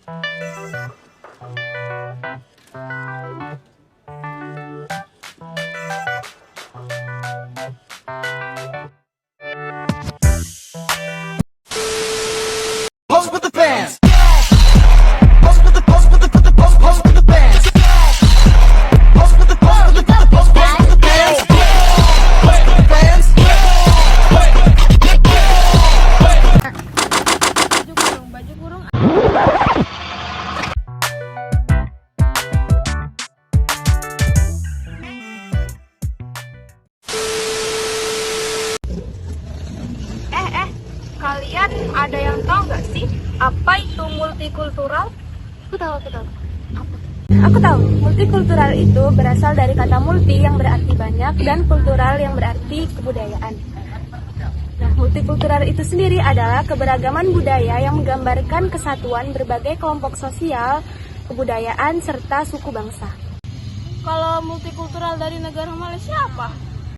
Post with the fans. Post with the post with the put the post with the fans. Post with the post with the post with the fans. Post with the fans. Baju kurung. Kalian ada yang tahu nggak sih apa itu multikultural? Aku tahu. Aku tahu, multikultural itu berasal dari kata multi yang berarti banyak dan kultural yang berarti kebudayaan. Nah, multikultural itu sendiri adalah keberagaman budaya yang menggambarkan kesatuan berbagai kelompok sosial, kebudayaan, serta suku bangsa. Kalau multikultural dari negara Malaysia apa?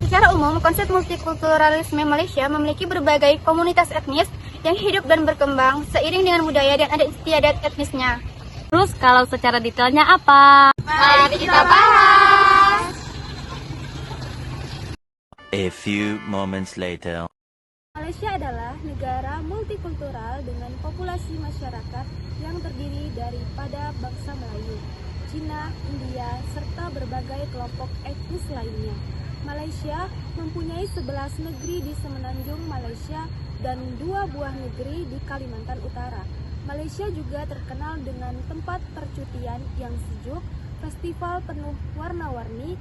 Secara umum, konsep multikulturalisme Malaysia memiliki berbagai komunitas etnis yang hidup dan berkembang seiring dengan budaya dan adat istiadat etnisnya. Terus kalau secara detailnya apa? Mari kita bahas! A few moments later. Malaysia adalah negara multikultural dengan populasi masyarakat yang terdiri daripada bangsa Melayu, Cina, India, serta berbagai kelompok etnis lainnya. Malaysia mempunyai 11 negeri di semenanjung Malaysia dan 2 buah negeri di Kalimantan Utara. Malaysia juga terkenal dengan tempat percutian yang sejuk, festival penuh warna-warni,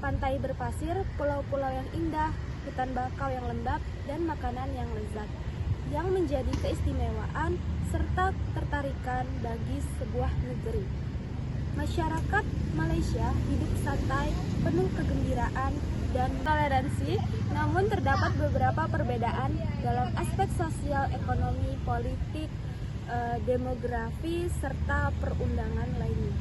pantai berpasir, pulau-pulau yang indah, hutan bakau yang lembab, dan makanan yang lezat, yang menjadi keistimewaan serta ketertarikan bagi sebuah negeri. Masyarakat Malaysia hidup santai, penuh kegembiraan dan toleransi, namun terdapat beberapa perbedaan dalam aspek sosial, ekonomi, politik, demografi, serta perundangan lainnya.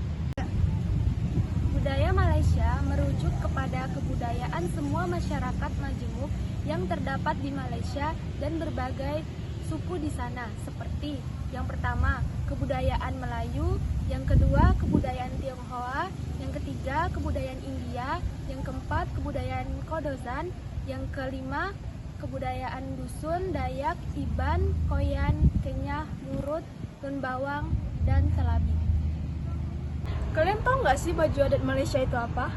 Budaya Malaysia merujuk kepada kebudayaan semua masyarakat majemuk yang terdapat di Malaysia dan berbagai suku di sana, seperti yang pertama, kebudayaan Melayu, yang kedua, kebudayaan Tionghoa, yang ketiga, kebudayaan India, yang keempat, kebudayaan Kodozan, yang kelima, kebudayaan Dusun, Dayak, Iban, Koyan, Kenyah, Murut, Lembawang, dan Telabi. Kalian tahu nggak sih baju adat Malaysia itu apa?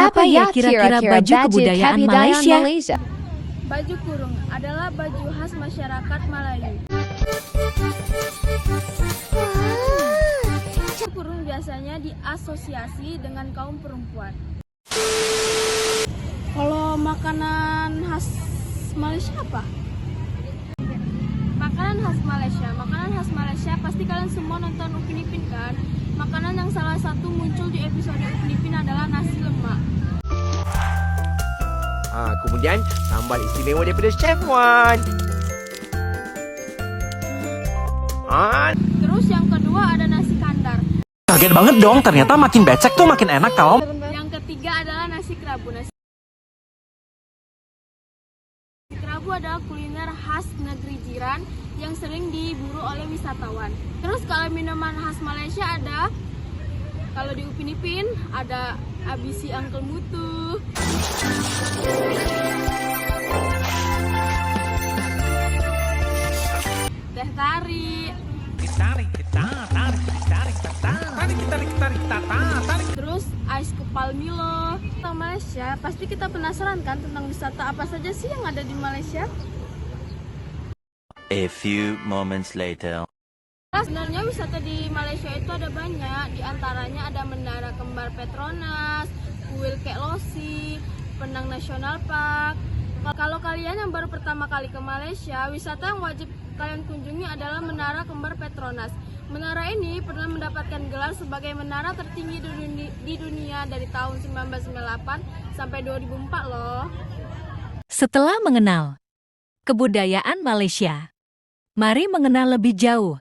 Apa ya kira-kira baju kebudayaan Malaysia? Baju kurung adalah baju khas masyarakat Melayu. Baju kurung biasanya diasosiasi dengan kaum perempuan. Kalau makanan khas Malaysia apa? Makanan khas Malaysia pasti kalian semua nonton Upin Ipin kan? Makanan yang salah satu muncul di episode Upin Ipin adalah nasi lemak. Kemudian sambal istimewa daripada Chef Wan. Terus yang kedua ada nasi kandar. Kaget banget dong, ternyata makin becek tuh makin enak tau. Yang ketiga adalah nasi kerabu. Nasi kerabu adalah kuliner khas negeri jiran yang sering diburu oleh wisatawan. Terus kalau minuman khas Malaysia ada, kalau di Upin Ipin ada ABC Uncle Mutu. Teh tarik. Terus ais kepal Milo. Tentang Malaysia, pasti kita penasaran kan tentang wisata apa saja sih yang ada di Malaysia? A few moments later. Sebenarnya wisata di Malaysia itu ada banyak, di antaranya ada Menara Kembar Petronas, Kuil Kek Losi, Penang National Park. Kalau kalian yang baru pertama kali ke Malaysia, wisata yang wajib kalian kunjungi adalah Menara Kembar Petronas. Menara ini pernah mendapatkan gelar sebagai menara tertinggi di dunia dari tahun 1998 sampai 2004 loh. Setelah mengenal kebudayaan Malaysia, mari mengenal lebih jauh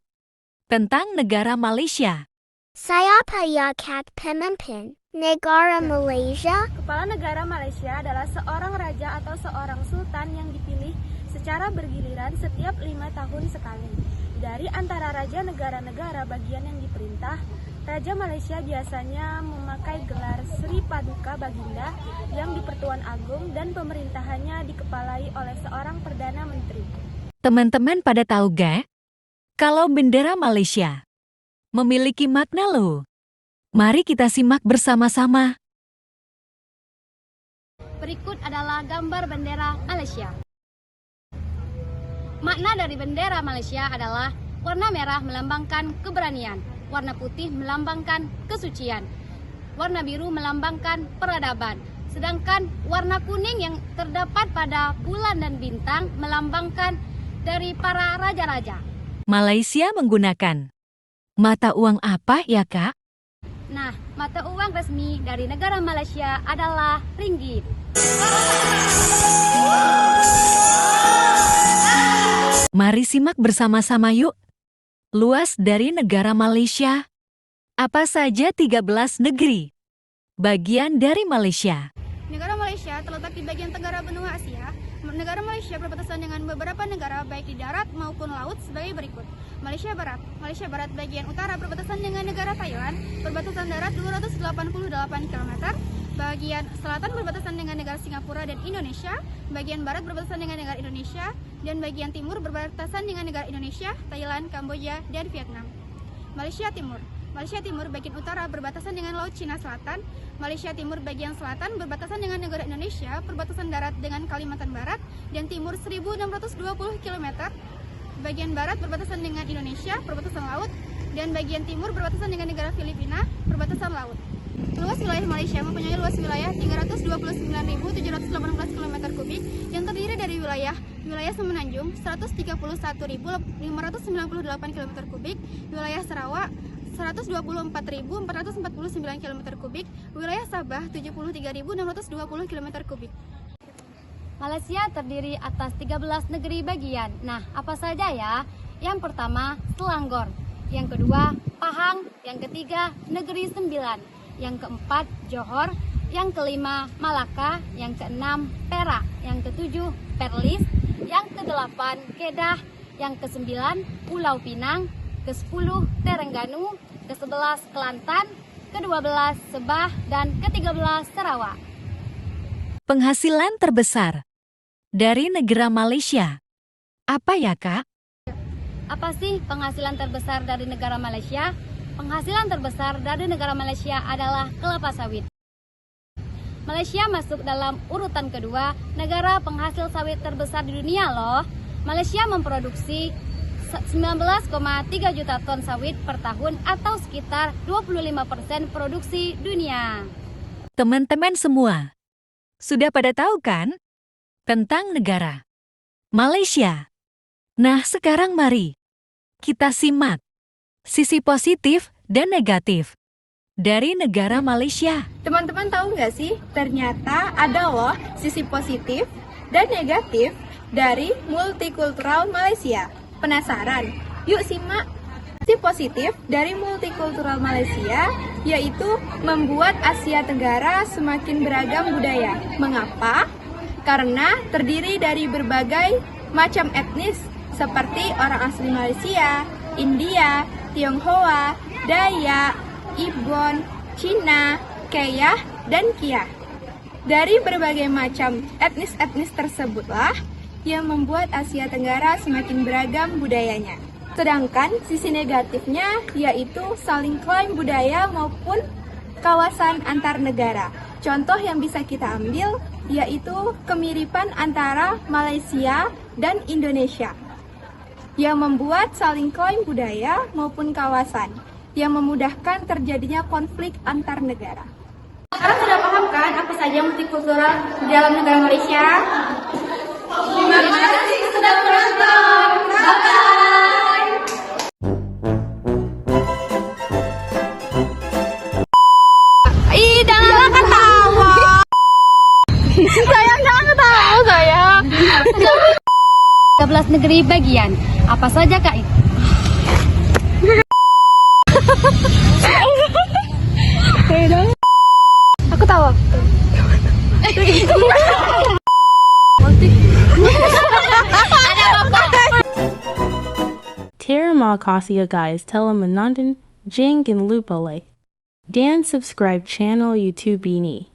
tentang negara Malaysia. Siapa Kat Pemimpin negara Malaysia? Kepala negara Malaysia adalah seorang raja atau seorang sultan yang dipilih secara bergiliran setiap 5 tahun sekali. Dari antara raja negara-negara bagian yang diperintah, Raja Malaysia biasanya memakai gelar Sri Paduka Baginda yang di Pertuan Agung dan pemerintahannya dikepalai oleh seorang Perdana Menteri. Teman-teman pada tahu gak? Kalau bendera Malaysia memiliki makna loh. Mari kita simak bersama-sama. Berikut adalah gambar bendera Malaysia. Makna dari bendera Malaysia adalah warna merah melambangkan keberanian, warna putih melambangkan kesucian, warna biru melambangkan peradaban, sedangkan warna kuning yang terdapat pada bulan dan bintang melambangkan dari para raja-raja. Malaysia menggunakan mata uang apa ya Kak? Nah, mata uang resmi dari negara Malaysia adalah ringgit. Mari simak bersama-sama yuk. Luas dari negara Malaysia. Apa saja 13 negeri bagian dari Malaysia? Negara Malaysia terletak di bagian tenggara benua Asia. Negara Malaysia berbatasan dengan beberapa negara baik di darat maupun laut sebagai berikut. Malaysia Barat. Malaysia Barat bagian utara berbatasan dengan negara Thailand, berbatasan darat 288 km. Bagian selatan berbatasan dengan negara Singapura dan Indonesia. Bagian barat berbatasan dengan negara Indonesia. Dan bagian timur berbatasan dengan negara Indonesia, Thailand, Kamboja, dan Vietnam. Malaysia Timur. Malaysia Timur bagian utara berbatasan dengan Laut Cina Selatan. Malaysia Timur bagian selatan berbatasan dengan negara Indonesia, perbatasan darat dengan Kalimantan Barat, dan timur 1620 km. Bagian barat berbatasan dengan Indonesia, perbatasan laut, dan bagian timur berbatasan dengan negara Filipina, perbatasan laut. Luas wilayah Malaysia mempunyai luas wilayah 329.718 km kubik yang terdiri dari wilayah Semenanjung 131.598 km kubik, wilayah Sarawak 124.449 km kubik, wilayah Sabah 73.620 km kubik. Malaysia terdiri atas 13 negeri bagian. Nah, apa saja ya? Yang pertama, Selangor. Yang kedua, Pahang. Yang ketiga, Negeri Sembilan. Yang keempat, Johor. Yang kelima, Malaka. Yang keenam, Perak. Yang ketujuh, Perlis. Yang kedelapan, Kedah. Yang kesembilan, Pulau Pinang. Ke-10 Terengganu, ke-11 Kelantan, ke-12 Sabah, dan ke-13 Sarawak. Penghasilan terbesar dari negara Malaysia. Apa ya Kak? Apa sih penghasilan terbesar dari negara Malaysia? Penghasilan terbesar dari negara Malaysia adalah kelapa sawit. Malaysia masuk dalam urutan kedua negara penghasil sawit terbesar di dunia loh. Malaysia memproduksi 19,3 juta ton sawit per tahun atau sekitar 25% produksi dunia. Teman-teman semua, sudah pada tahu kan tentang negara Malaysia? Nah, sekarang mari kita simak sisi positif dan negatif dari negara Malaysia. Teman-teman tahu nggak sih, ternyata ada loh sisi positif dan negatif dari multikultural Malaysia. Penasaran? Yuk simak. Sisi positif dari multikultural Malaysia yaitu membuat Asia Tenggara semakin beragam budaya. Mengapa? Karena terdiri dari berbagai macam etnis seperti orang asli Malaysia, India, Tionghoa, Dayak, Ibon, Cina, Kedah, dan Kia. Dari berbagai macam etnis-etnis tersebutlah yang membuat Asia Tenggara semakin beragam budayanya. Sedangkan sisi negatifnya yaitu saling klaim budaya maupun kawasan antar negara. Contoh yang bisa kita ambil yaitu kemiripan antara Malaysia dan Indonesia yang membuat saling klaim budaya maupun kawasan yang memudahkan terjadinya konflik antar negara. Sekarang sudah paham kan apa saja multikultural di dalam negara Malaysia? Terima kasih sudah menonton. Bye-bye. Ih, janganlah ketawa. Sayang, jangan ketawa, sayang. 13 negeri bagian. Apa saja Kak itu? Aku tahu. Dear Terima kasih guys telah menonton, jangan lupa like dan subscribe channel YouTube ini.